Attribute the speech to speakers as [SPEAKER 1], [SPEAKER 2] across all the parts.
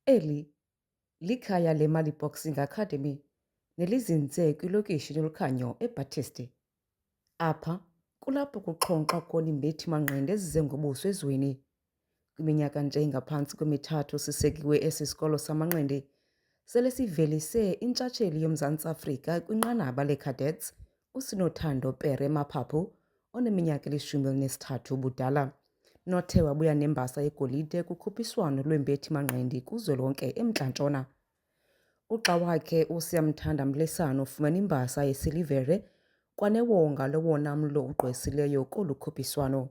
[SPEAKER 1] Eli likhaya leMali Boxing Academy nelizinze kwilokishi yolukhanyo eBaptist. Apha kulapho kuxhonkxwa khona imbethi-manqindi ezize ngobuso ezweni. Kwiminyaka nje ingaphantsi kwemithathu sisekiwe esi sikolo samanqindi, sele sivelise intshatsheli yoMzantsi Afrika kwinqanaba leCadets uSinothando Pere Mapaphu oneminyaka eli-13 ubudala, nothe wabuya nembasa yegolide kukhuphiswano lweembethi-manqindi kuzwelonke eMntla-Ntshona. Uxa wakhe uSiyamthanda Mlisana ufumene imbasa yesilivere kwanewonga lowona mlo ugqwesileyo kolu khuphiswano.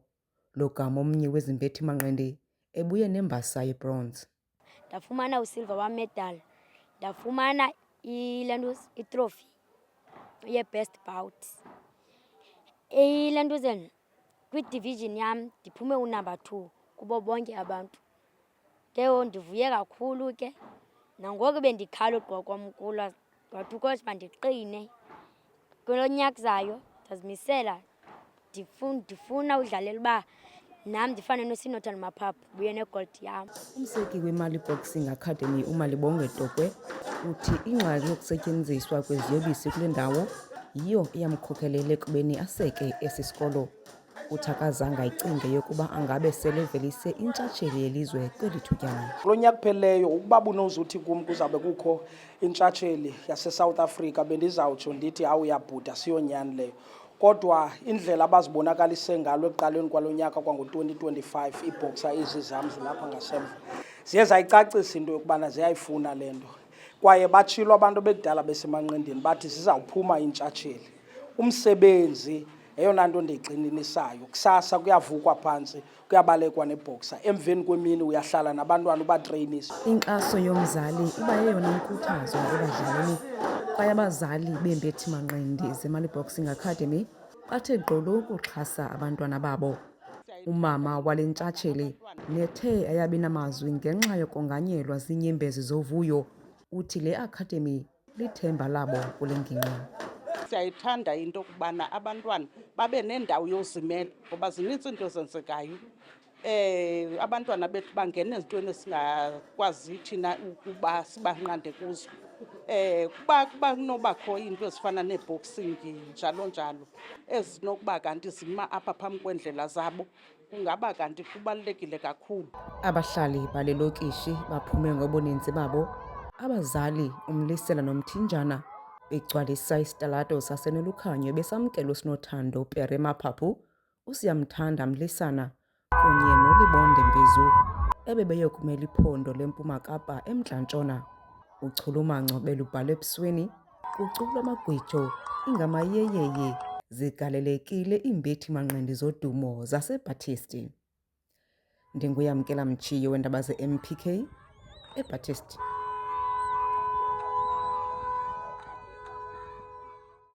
[SPEAKER 1] Lo gama omnye wezimbethi-manqindi ebuye nembasa yebronze.
[SPEAKER 2] Ndafumana usilver wamedal, ndafumana itrophy ye-best bout. Kwi-division yam ndiphume unumber 2 kubo bonke abantu. Ke ndivuye kakhulu ke, nangoku bendikhala ugqoka kwamkhulu wathi ukuthi mandiqine. Kulo nyaka uzayo ndazimisela, ndifuna udlalela uba nam ndifane noSinothando Mapaphu ndibuye negold yam.
[SPEAKER 1] Umseki weMali Boxing Academy uMalibongwe Tokwe uthi ingxaki yokusetyenziswa kweziyobisi kule ndawo yiyo eyamkhokelele ekubeni aseke esi sikolo. Uthi akazange ayicinge yokuba angabe sele evelise intshatsheli yelizwe kweli thutyana.
[SPEAKER 3] Kulo nyaka upheleyo ukuba bunozuthi kum kuzawube kukho intshatsheli yaseSouth Africa bendizawutsho ndithi awuyabhuda siyonyani leyo. Kodwa indlela abazibonakalise ngalo ekuqaleni kwalo nyaka kwango-2025 iibhoksa ezi zam zilapha ngasemva ziye zayicacisa into yokubana ziyayifuna le nto. Kwaye batshilo abantu bekudala besemanqindini bathi zizawuphuma intshatsheli. Umsebenzi yeyona nto ndiyigxininisayo. Kusasa kuyavukwa phantsi, kuyabalekwa nebhoksa. Emveni kwemini uyahlala nabantwana ubatreyinisa.
[SPEAKER 1] Inkxaso yomzali iba yeyona nkuthazo ebadlalini, kwaye abazali beembethi-manqindi zeMali Boxing Academy bathe gqolo ukuxhasa abantwana babo. Umama wale ntshatsheli nethe ayabi namazwi ngenxa yokonganyelwa ziinyembezi zovuyo. Uthi le academy lithemba labo kule ngingqi.
[SPEAKER 4] Siyayithanda into yokubana abantwana babe nendawo yozimela ngoba zinintsi into ezenzekayo. Abantwana bethu bangena ezintweni esingakwazi thina ukuba sibanqande kuzo. Kuba kunobakho into ezifana nee-boxing njalo njalo ezinokuba kanti zima apha phambi kweendlela zabo, kungaba kanti kubalulekile kakhulu.
[SPEAKER 1] Abahlali bale lokishi baphume ngobuninzi babo, abazali uMlisela noMthinjana begcwalisa isitalato sasenolukhanyo besamkela uSinothando Pere Mapaphu, uSiyamthanda Mlisana kunye noLibonde Mbizo ebebeyokumela iphondo leMpuma Kapa eMntla-Ntshona. Uchulumanco belubhalwe ebusweni, kuculwa amagwijo, ingamayeyeye zigalelekile iimbethi-manqindi zodumo zaseBaptist. NdinguYamkela Mchiyo weendaba ze-MPK eBaptist.